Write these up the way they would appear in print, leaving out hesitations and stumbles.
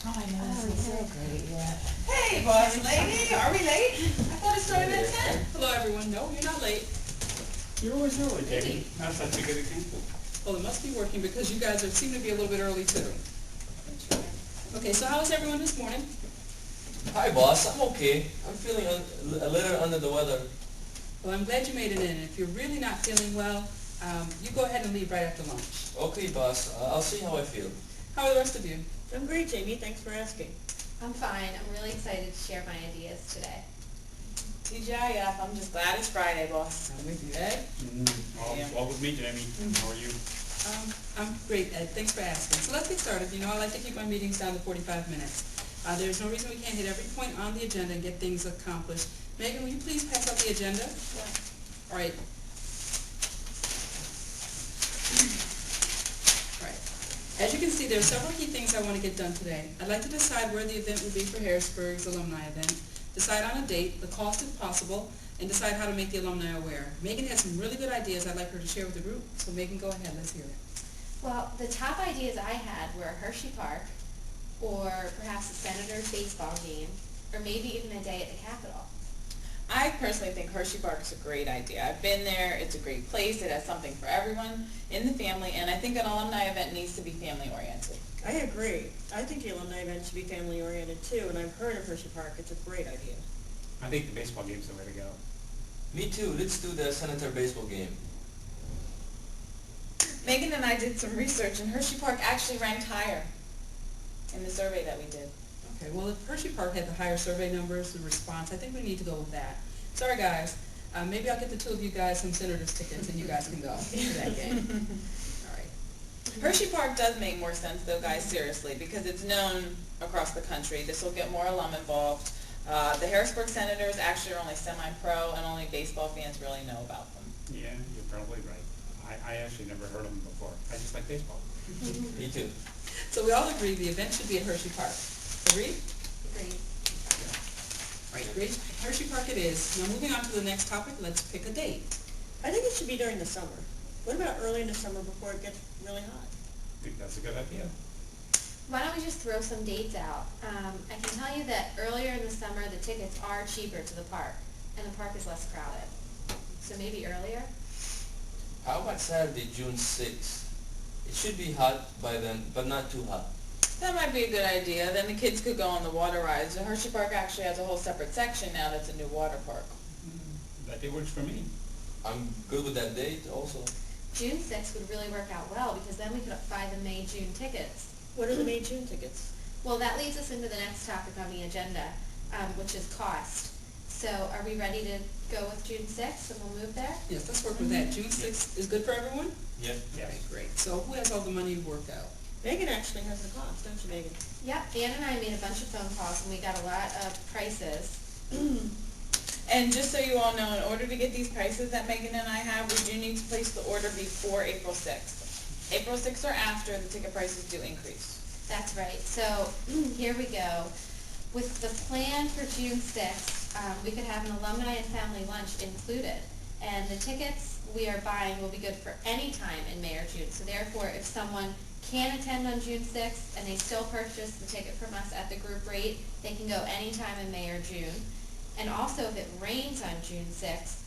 Oh, I know, Oh, this is so so great, yeah. Hey, boss lady, are we late? I thought it started at 10. Hello, everyone. No, you're not late. You're always early, Really? Jamie. That's such a good example. Well, it must be working because you guys seem to be a little bit early too. Okay, so how is everyone this morning? Hi, boss. I'm okay. I'm feeling a little under the weather. Well, I'm glad you made it in. If you're really not feeling well, you go ahead and leave right after lunch. Okay, boss. I'll see how I feel. How are the rest of you? I'm great, Jamie. Thanks for asking. I'm fine. I'm really excited to share my ideas today. TGIF, I'm just glad it's Friday, boss. I'm with you, Ed. All with me, Jamie. How are you? I'm great, Ed. Thanks for asking. So let's get started. You know, I like to keep my meetings down to 45 minutes. There's no reason we can't hit every point on the agenda and get things accomplished. Megan, will you please pass out the agenda? Yeah. All right. All right. As you can see, there are several key things I want to get done today. I'd like to decide where the event will be for Harrisburg's alumni event, decide on a date, the cost if possible, and decide how to make the alumni aware. Megan has some really good ideas I'd like her to share with the group, so Megan, go ahead, let's hear it. Well, the top ideas I had were Hershey Park, or perhaps a Senators baseball game, or maybe even a day at the Capitol. I personally think Hershey Park is a great idea. I've been there. It's a great place. It has something for everyone in the family, and I think an alumni event needs to be family-oriented. I agree. I think the alumni event should be family-oriented too, and I've heard of Hershey Park. It's a great idea. I think the baseball game's the way to go. Me too. Let's do the Senator baseball game. Megan and I did some research, and Hershey Park actually ranked higher in the survey that we did. Okay, well, if Hershey Park had the higher survey numbers, the response, I think we need to go with that. Sorry, guys. Maybe I'll get the two of you guys some Senators tickets, and you guys can go to that game. All right. Hershey Park does make more sense, though, guys, seriously, because it's known across the country. This will get more alum involved. The Harrisburg Senators actually are only semi-pro, and only baseball fans really know about them. Yeah, you're probably right. I actually never heard of them before. I just like baseball. Me too. So we all agree the event should be at Hershey Park. Agreed? Agreed. All right, great. Hershey Park it is. Now moving on to the next topic, let's pick a date. I think it should be during the summer. What about early in the summer before it gets really hot? I think that's a good idea. Why don't we just throw some dates out? I can tell you that earlier in the summer, the tickets are cheaper to the park, and the park is less crowded. So maybe earlier? How about Saturday, June 6th? It should be hot by then, but not too hot. That might be a good idea. Then the kids could go on the water rides. And Hershey Park actually has a whole separate section now that's a new water park. That day works for me. I'm good with that date also. June 6th would really work out well, because then we could buy the May-June tickets. What are the May June tickets? Well, that leads us into the next topic on the agenda, which is cost. So are we ready to go with June 6th, and we'll move there? Yes, let's work with that. June 6th is good for everyone? Yeah. Okay, great. So who has all the money worked out? Megan actually has the cost, don't you, Megan? Yep, Ann and I made a bunch of phone calls, and we got a lot of prices. And just so you all know, in order to get these prices that Megan and I have, we do need to place the order before April 6th. April 6th or after, the ticket prices do increase. That's right. So here we go. With the plan for June 6th, we could have an alumni and family lunch included. And the tickets we are buying will be good for any time in May or June. So therefore, if someone can attend on June 6th and they still purchase the ticket from us at the group rate, they can go anytime in May or June. And also, if it rains on June 6th,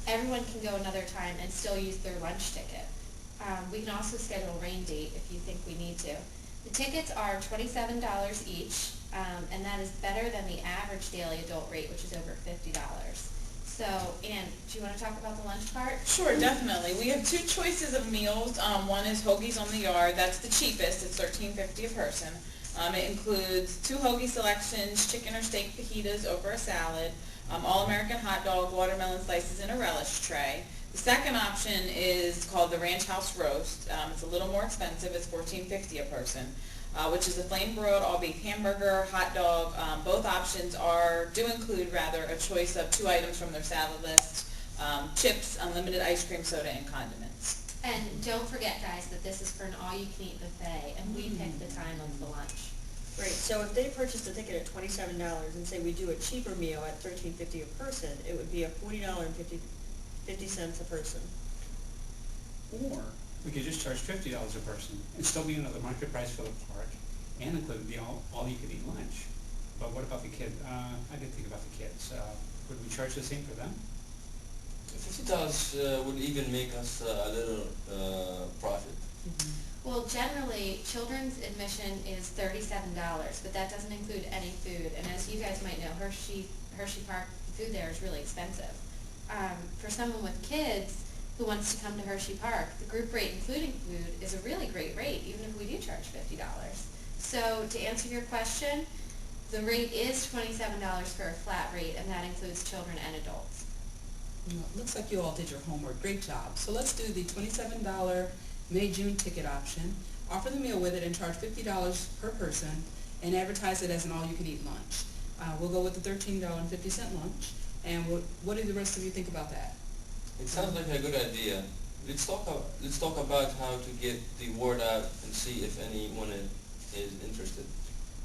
everyone can go another time and still use their lunch ticket. We can also schedule a rain date if you think we need to. The tickets are $27 each, and that is better than the average daily adult rate, which is over $50. So, Ann, do you want to talk about the lunch part? Sure, definitely. We have two choices of meals. One is Hoagies on the Yard. That's the cheapest. It's $13.50 a person. It includes 2 hoagie selections, chicken or steak fajitas over a salad, all-American hot dog, watermelon slices, and a relish tray. The second option is called the Ranch House Roast. It's a little more expensive. It's $14.50 a person, which is a flame-broiled all-beef hamburger, hot dog. Both options do include a choice of 2 items from their salad list, chips, unlimited ice cream, soda, and condiments. And don't forget, guys, that this is for an all-you-can-eat buffet, and we pick the time of the lunch. Great, so if they purchased a ticket at $27 and say we do a cheaper meal at $13.50 a person, it would be a $40.50 a person. Or we could just charge $50 a person and still be another market price for the park. and include the all-you-can-eat lunch. But what about the kid, I didn't think about the kids. Would we charge the same for them? $50 would even make us a little profit. Well, generally, children's admission is $37, but that doesn't include any food. And as you guys might know, Hershey Park, the food there is really expensive. For someone with kids who wants to come to Hershey Park, the group rate including food is a really great rate, even if we do charge $50. So to answer your question, the rate is $27 for a flat rate, and that includes children and adults. Well, it looks like you all did your homework. Great job. So let's do the $27 May-June ticket option, offer the meal with it and charge $50 per person, and advertise it as an all-you-can-eat lunch. We'll go with the $13.50 lunch, and what do the rest of you think about that? It sounds like a good idea. Let's talk about how to get the word out and see if anyone is interested.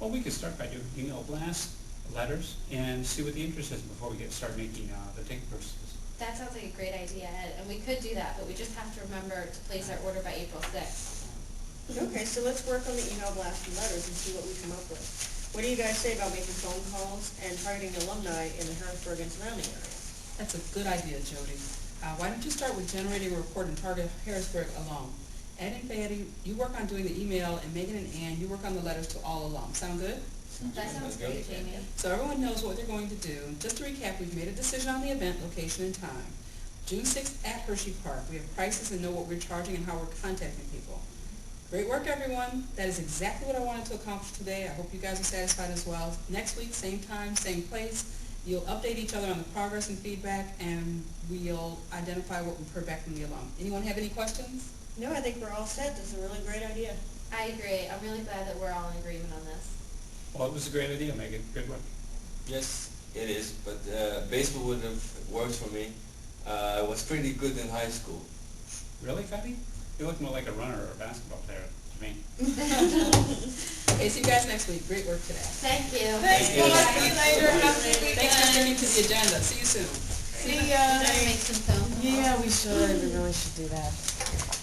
Well, we could start by doing email blasts, letters, and see what the interest is before we start making the ticket purchases. That sounds like a great idea, Ed, and we could do that, but we just have to remember to place our order by April 6th. Okay, so let's work on the email blast and letters and see what we come up with. What do you guys say about making phone calls and targeting alumni in the Harrisburg and surrounding areas? That's a good idea, Jody. Why don't you start with generating a report and target Harrisburg alum? Ed and Fatty, you work on doing the email, and Megan and Ann, you work on the letters to all alum. Sound good? That sounds great, Jamie. So everyone knows what they're going to do. Just to recap, we've made a decision on the event, location, and time. June 6th at Hershey Park. We have prices and know what we're charging and how we're contacting people. Great work, everyone. That is exactly what I wanted to accomplish today. I hope you guys are satisfied as well. Next week, same time, same place. You'll update each other on the progress and feedback, and we'll identify what we've heard back from the alum. Anyone have any questions? No, I think we're all set. This is a really great idea. I agree. I'm really glad that we're all in agreement on this. Well, it was a great idea, Megan. Good work. Yes, it is, but baseball would have worked for me. I was pretty good in high school. Really, Fatty? You look more like a runner or a basketball player to me. Okay, see you guys next week. Great work today. Thank you. Thanks, you. Paul. See you later. Have a good weekend. Thanks for sticking to the agenda. See you soon. See We're ya. gonna make some phone calls. Yeah, we should. We really should do that.